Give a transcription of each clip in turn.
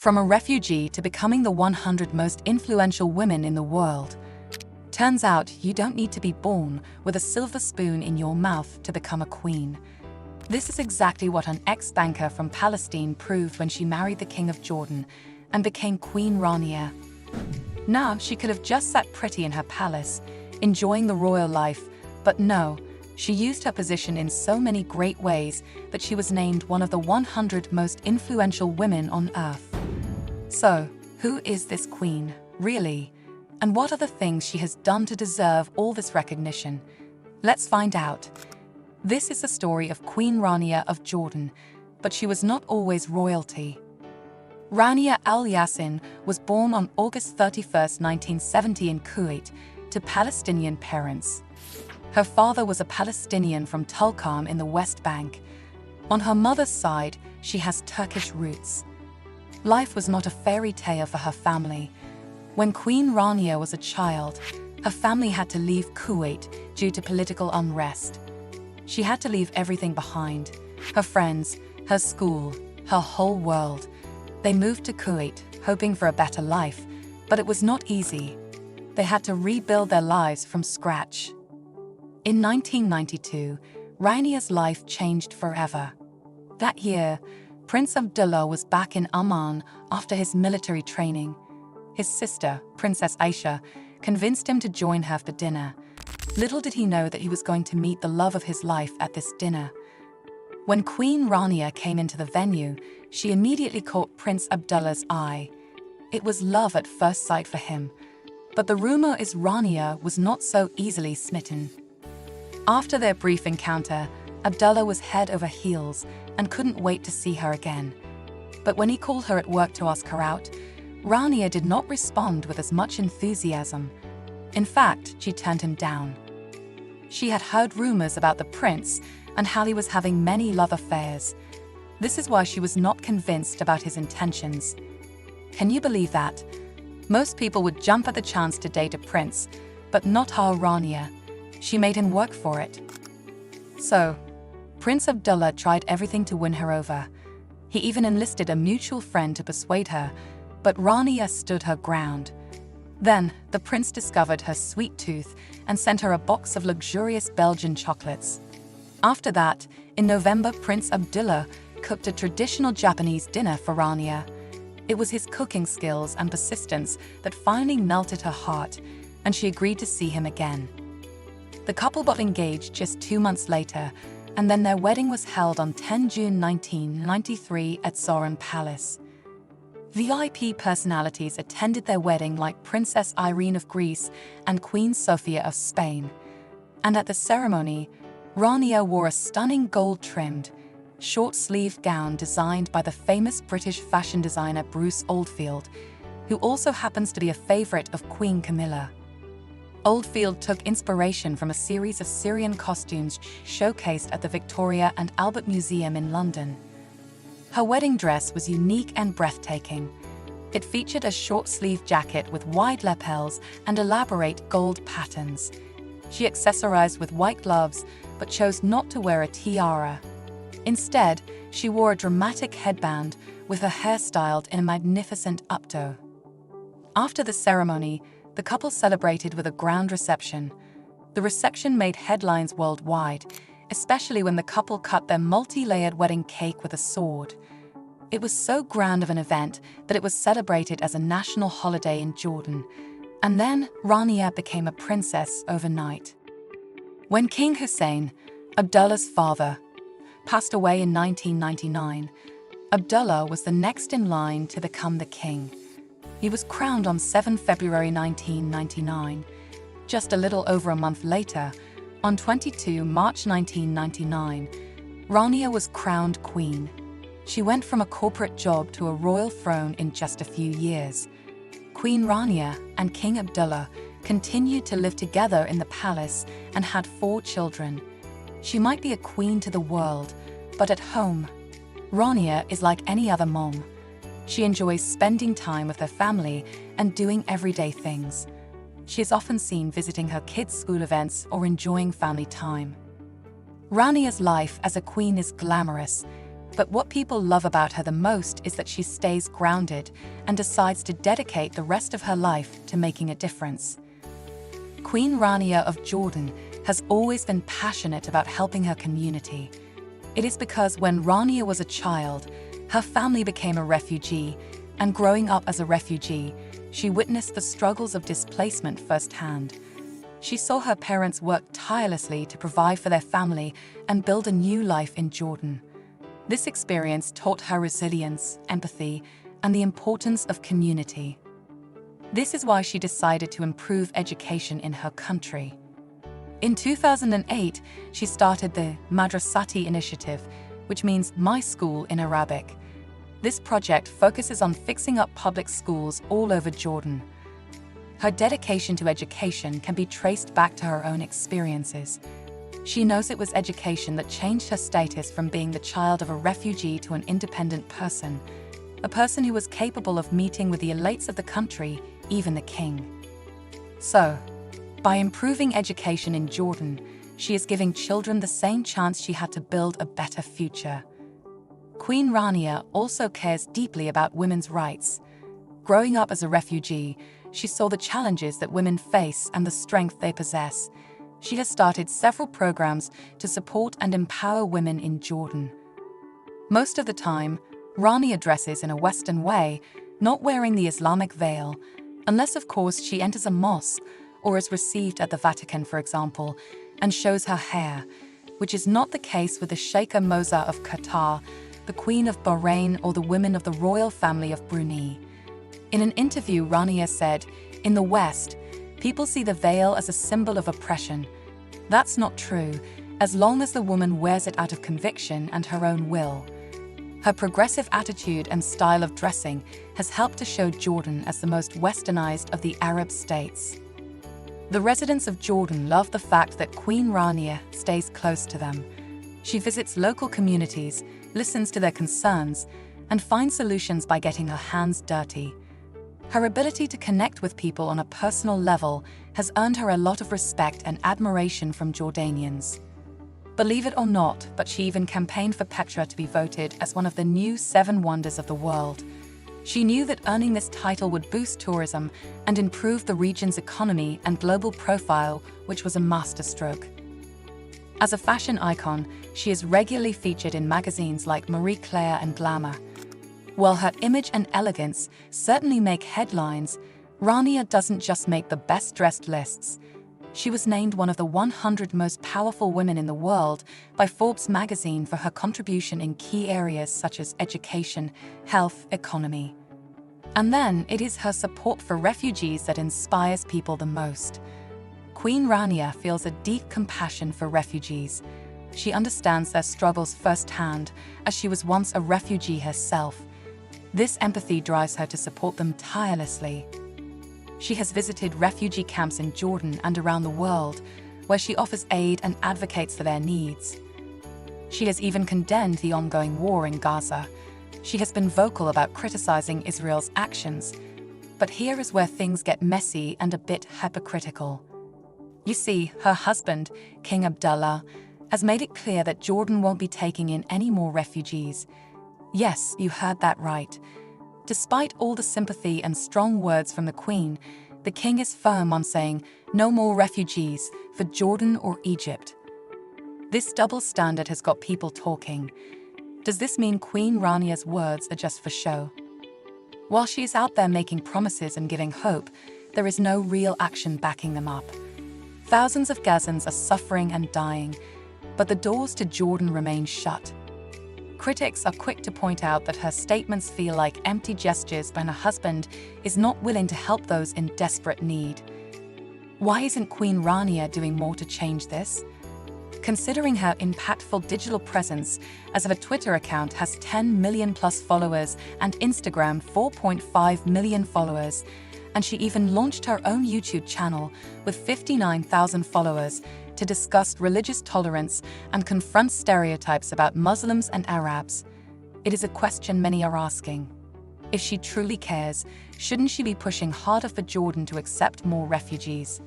From a refugee to becoming the 100 most influential women in the world. Turns out you don't need to be born with a silver spoon in your mouth to become a queen. This is exactly what an ex-banker from Palestine proved when she married the King of Jordan and became Queen Rania. Now, she could have just sat pretty in her palace, enjoying the royal life, but no, she used her position in so many great ways that she was named one of the 100 most influential women on earth. So, who is this queen, really? And what are the things she has done to deserve all this recognition? Let's find out. This is the story of Queen Rania of Jordan, but she was not always royalty. Rania al-Yassin was born on August 31, 1970 in Kuwait, to Palestinian parents. Her father was a Palestinian from Tulkarm in the West Bank. On her mother's side, she has Turkish roots. Life was not a fairy tale for her family. When Queen Rania was a child, her family had to leave Kuwait due to political unrest. She had to leave everything behind: her friends, her school, her whole world. They moved to Kuwait, hoping for a better life, but it was not easy. They had to rebuild their lives from scratch. In 1992, Rania's life changed forever. That year, Prince Abdullah was back in Amman after his military training. His sister, Princess Aisha, convinced him to join her for dinner. Little did he know that he was going to meet the love of his life at this dinner. When Queen Rania came into the venue, she immediately caught Prince Abdullah's eye. It was love at first sight for him. But the rumor is Rania was not so easily smitten. After their brief encounter, Abdullah was head over heels and couldn't wait to see her again. But when he called her at work to ask her out, Rania did not respond with as much enthusiasm. In fact, she turned him down. She had heard rumors about the prince and how he was having many love affairs. This is why she was not convinced about his intentions. Can you believe that? Most people would jump at the chance to date a prince, but not our Rania. She made him work for it. So, Prince Abdullah tried everything to win her over. He even enlisted a mutual friend to persuade her, but Rania stood her ground. Then, the prince discovered her sweet tooth and sent her a box of luxurious Belgian chocolates. After that, in November, Prince Abdullah cooked a traditional Japanese dinner for Rania. It was his cooking skills and persistence that finally melted her heart, and she agreed to see him again. The couple got engaged just 2 months later, and then their wedding was held on 10 June 1993 at Zoran Palace. VIP personalities attended their wedding like Princess Irene of Greece and Queen Sofia of Spain. And at the ceremony, Rania wore a stunning gold-trimmed, short-sleeved gown designed by the famous British fashion designer Bruce Oldfield, who also happens to be a favorite of Queen Camilla. Oldfield took inspiration from a series of Syrian costumes showcased at the Victoria and Albert Museum in London. Her wedding dress was unique and breathtaking. It featured a short-sleeved jacket with wide lapels and elaborate gold patterns. She accessorized with white gloves, but chose not to wear a tiara. Instead, she wore a dramatic headband with her hair styled in a magnificent updo. After the ceremony, the couple celebrated with a grand reception. The reception made headlines worldwide, especially when the couple cut their multi-layered wedding cake with a sword. It was so grand of an event that it was celebrated as a national holiday in Jordan. And then Rania became a princess overnight. When King Hussein, Abdullah's father, passed away in 1999, Abdullah was the next in line to become the king. He was crowned on 7 February 1999. Just a little over a month later, on 22 March 1999, Rania was crowned queen. She went from a corporate job to a royal throne in just a few years. Queen Rania and King Abdullah continued to live together in the palace and had 4 children. She might be a queen to the world, but at home, Rania is like any other mom. She enjoys spending time with her family and doing everyday things. She is often seen visiting her kids' school events or enjoying family time. Rania's life as a queen is glamorous. But what people love about her the most is that she stays grounded and decides to dedicate the rest of her life to making a difference. Queen Rania of Jordan has always been passionate about helping her community. It is because when Rania was a child, her family became a refugee, and growing up as a refugee, she witnessed the struggles of displacement firsthand. She saw her parents work tirelessly to provide for their family and build a new life in Jordan. This experience taught her resilience, empathy, and the importance of community. This is why she decided to improve education in her country. In 2008, she started the Madrasati initiative, which means My School in Arabic. This project focuses on fixing up public schools all over Jordan. Her dedication to education can be traced back to her own experiences. She knows it was education that changed her status from being the child of a refugee to an independent person, a person who was capable of meeting with the elites of the country, even the king. So, by improving education in Jordan, she is giving children the same chance she had to build a better future. Queen Rania also cares deeply about women's rights. Growing up as a refugee, she saw the challenges that women face and the strength they possess. She has started several programs to support and empower women in Jordan. Most of the time, Rania dresses in a Western way, not wearing the Islamic veil, unless of course she enters a mosque or is received at the Vatican, for example, and shows her hair, which is not the case with the Sheikha Moza of Qatar, the Queen of Bahrain, or the women of the royal family of Brunei. In an interview, Rania said, "In the West, people see the veil as a symbol of oppression. That's not true, as long as the woman wears it out of conviction and her own will." Her progressive attitude and style of dressing has helped to show Jordan as the most westernized of the Arab states. The residents of Jordan love the fact that Queen Rania stays close to them. She visits local communities, listens to their concerns, and finds solutions by getting her hands dirty. Her ability to connect with people on a personal level has earned her a lot of respect and admiration from Jordanians. Believe it or not, but she even campaigned for Petra to be voted as one of the new 7 wonders of the world. She knew that earning this title would boost tourism and improve the region's economy and global profile, which was a masterstroke. As a fashion icon, she is regularly featured in magazines like Marie Claire and Glamour. While her image and elegance certainly make headlines, Rania doesn't just make the best-dressed lists. She was named one of the 100 most powerful women in the world by Forbes magazine for her contribution in key areas such as education, health, economy. And then it is her support for refugees that inspires people the most. Queen Rania feels a deep compassion for refugees. She understands their struggles firsthand, as she was once a refugee herself. This empathy drives her to support them tirelessly. She has visited refugee camps in Jordan and around the world, where she offers aid and advocates for their needs. She has even condemned the ongoing war in Gaza. She has been vocal about criticizing Israel's actions. But here is where things get messy and a bit hypocritical. You see, her husband, King Abdullah, has made it clear that Jordan won't be taking in any more refugees. Yes, you heard that right. Despite all the sympathy and strong words from the Queen, the King is firm on saying no more refugees for Jordan or Egypt. This double standard has got people talking. Does this mean Queen Rania's words are just for show? While she is out there making promises and giving hope, there is no real action backing them up. Thousands of Gazans are suffering and dying, but the doors to Jordan remain shut. Critics are quick to point out that her statements feel like empty gestures when her husband is not willing to help those in desperate need. Why isn't Queen Rania doing more to change this? Considering her impactful digital presence, as of a Twitter account has 10 million plus followers and Instagram 4.5 million followers, and she even launched her own YouTube channel with 59,000 followers to discuss religious tolerance and confront stereotypes about Muslims and Arabs. It is a question many are asking. If she truly cares, shouldn't she be pushing harder for Jordan to accept more refugees?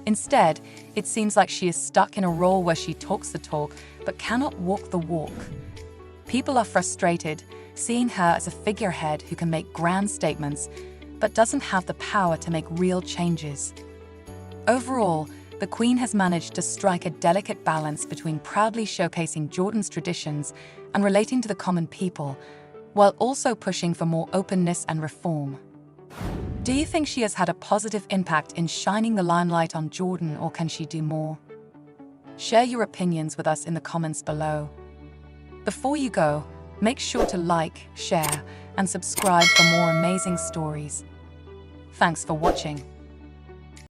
Instead, it seems like she is stuck in a role where she talks the talk but cannot walk the walk. People are frustrated, seeing her as a figurehead who can make grand statements, but doesn't have the power to make real changes. Overall, the Queen has managed to strike a delicate balance between proudly showcasing Jordan's traditions and relating to the common people, while also pushing for more openness and reform. Do you think she has had a positive impact in shining the limelight on Jordan, or can she do more? Share your opinions with us in the comments below. Before you go, make sure to like, share, and subscribe for more amazing stories. Thanks for watching.